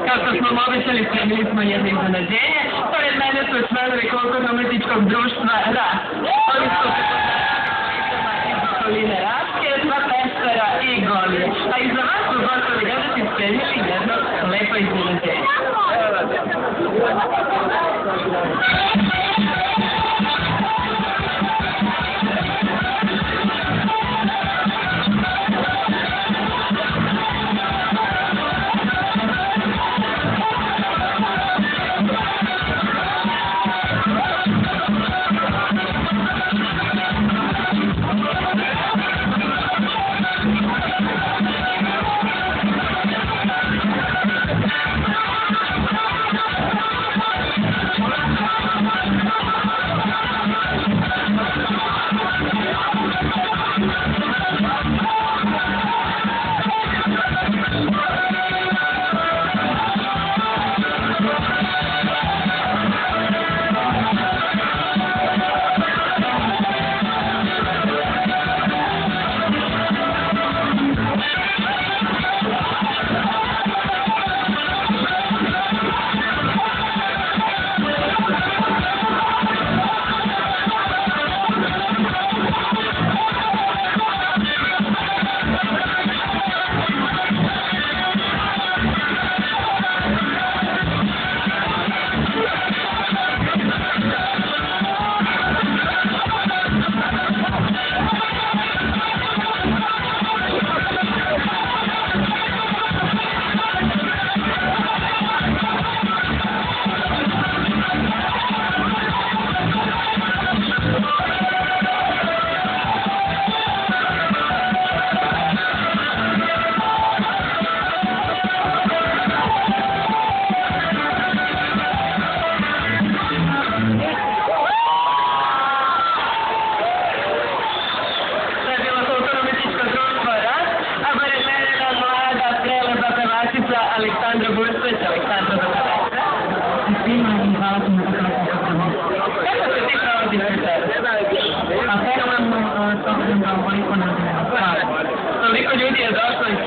Kao što smo obećali, spremili smo jedno iznenađenje. Pored mene su članovi kulturno-umetničkog društva RAS. Oni su iz okoline Raške, dva Peštara i Golije. A i za vas su gotovi gledati spremili jedno lepo iznenađenje. Aleksandra Burstović, Aleksandra Dobroveća. Svima i hvala sam na prekrasnom programu. Kako se ti provodiš večeras? A fenomenalno, s obzirom da ovoliko nas gleda. Toliko ljudi je došlo iz